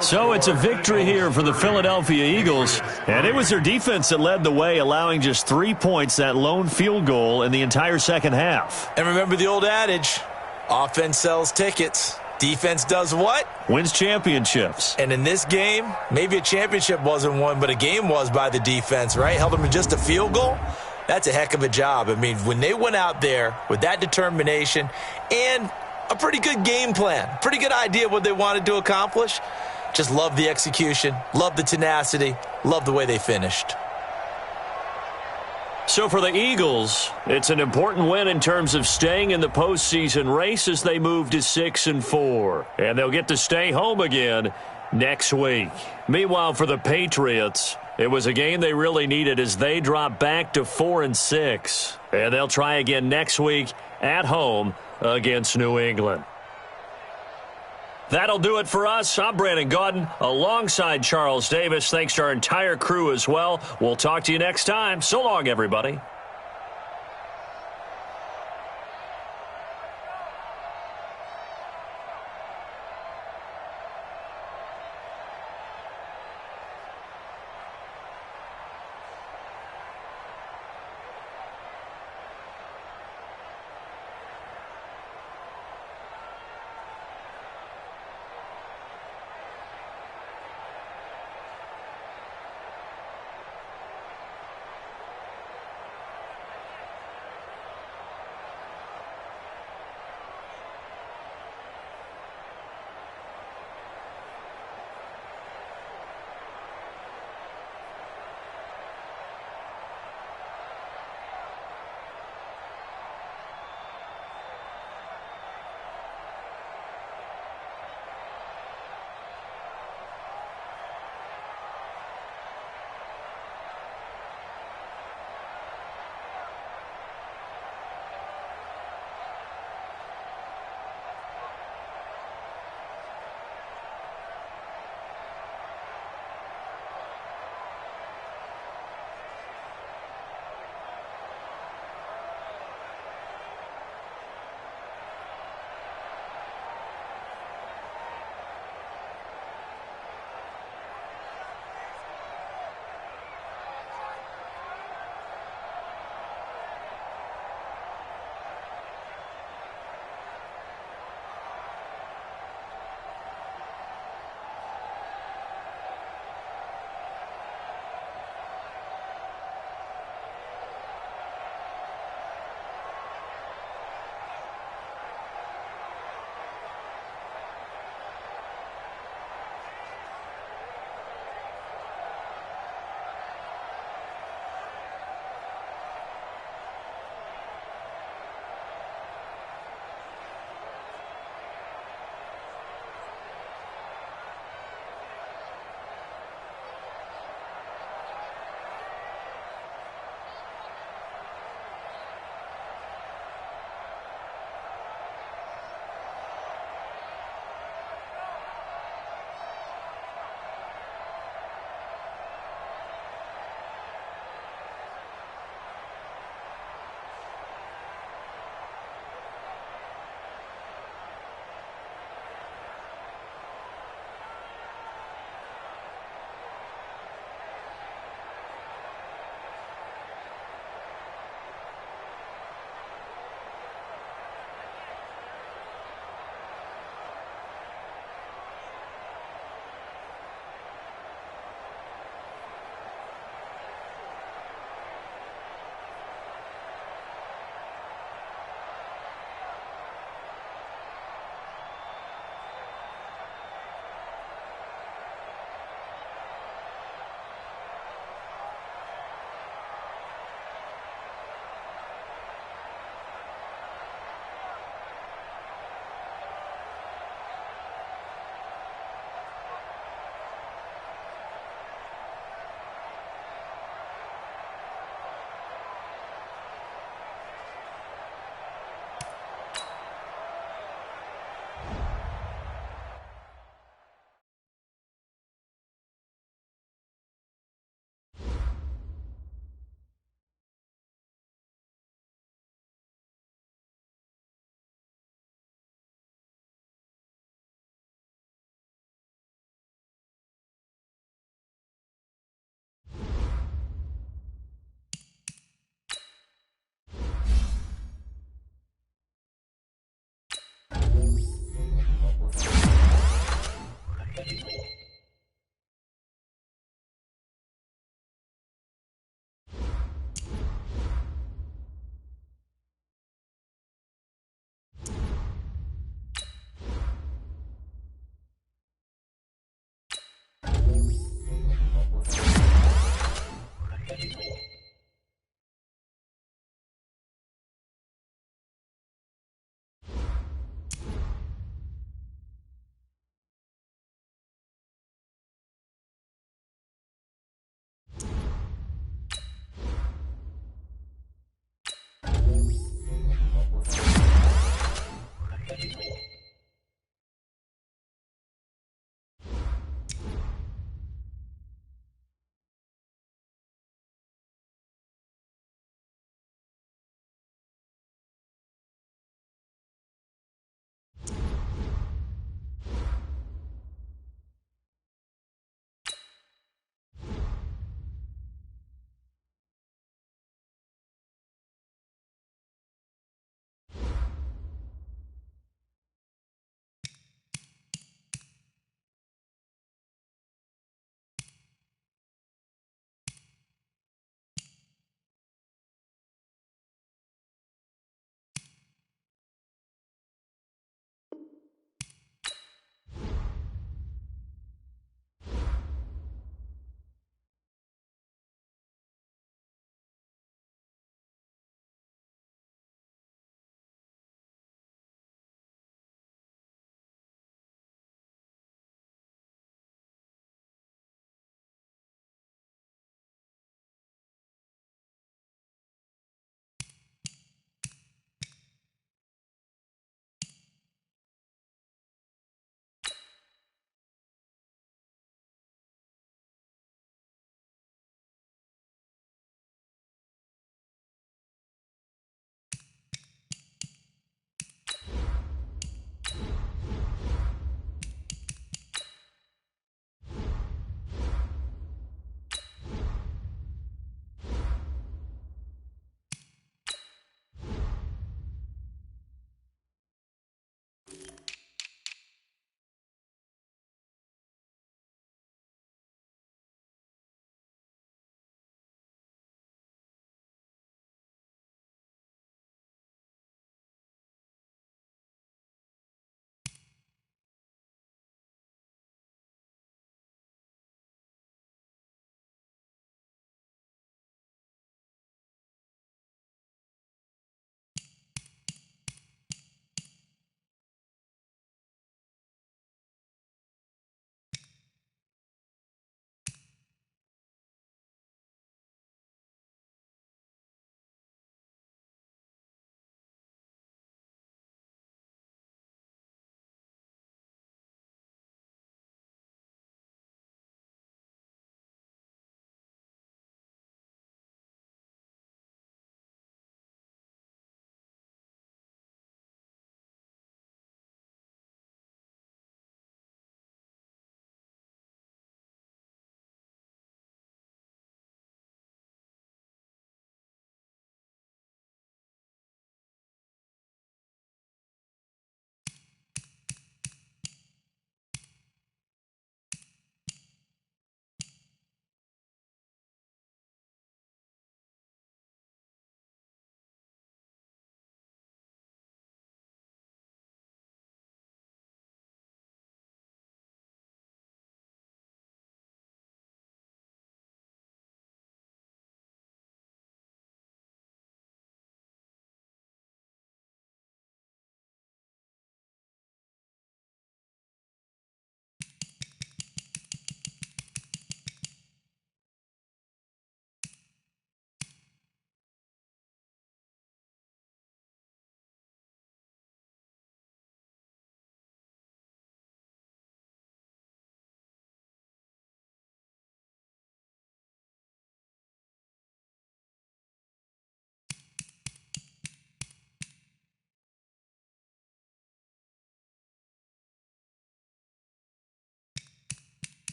So it's a victory here for the Philadelphia Eagles, and it was their defense that led the way, allowing just 3 points, that lone field goal in the entire second half. And remember the old adage, offense sells tickets. Defense does what? Wins championships. And in this game, maybe a championship wasn't won, but a game was by the defense, right? Held them to just a field goal. That's a heck of a job. I mean, when they went out there with that determination and a pretty good game plan, pretty good idea what they wanted to accomplish, just love the execution, love the tenacity, love the way they finished. So for the Eagles, it's an important win in terms of staying in the postseason race as they move to 6-4. And they'll get to stay home again next week. Meanwhile, for the Patriots, it was a game they really needed as they drop back to 4-6. And they'll try again next week at home against New England. That'll do it for us. I'm Brandon Gaudin alongside Charles Davis. Thanks to our entire crew as well. We'll talk to you next time. So long, everybody.